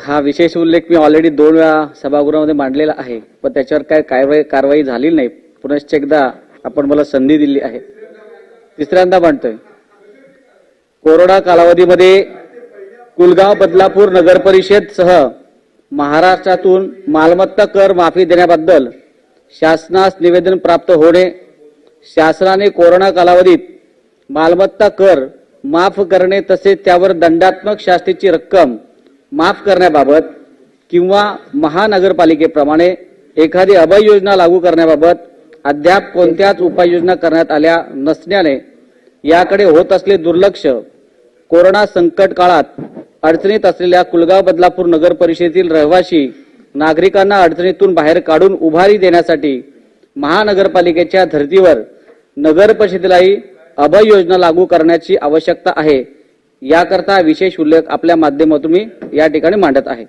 हा विशेष उल्लेख मी ऑलरेडी 2 वेळा सभागृहामध्ये मांडलेला आहे, पण त्याच्यावर काय कारवाई झाली नाही. पुनश्च एकदा आपण मला संधी दिली आहे, तिसऱ्यांदा मांडतोय. कोरोना कालावधीमध्ये कुलगाव बदलापूर नगर परिषद सह महाराष्ट्रातून मालमत्ता कर माफी देण्याबद्दल शासनास निवेदन प्राप्त होणे, शासनाने कोरोना कालावधीत मालमत्ता कर माफ करणे तसेच त्यावर दंडात्मक शास्तीची रक्कम माफ करण्याबाबत किंवा महानगरपालिकेप्रमाणे एखादी अभय योजना लागू करण्याबाबत अद्याप कोणत्याच उपाययोजना करण्यात आल्या नसल्याने याकडे होत असलेले दुर्लक्ष कोरोना संकट काळात अडचणीत असलेल्या कुलगाव बदलापूर नगर परिषदेतील रहिवासी नागरिकांना अडचणीतून बाहेर काढून उभारी देण्यासाठी महानगरपालिकेच्या धर्तीवर नगर परिषदेलाही अभय योजना लागू करण्याची आवश्यकता आहे. याकरता विशेष उल्लेख आपल्या माध्यमातून मी या ठिकाणी मांडत आहे.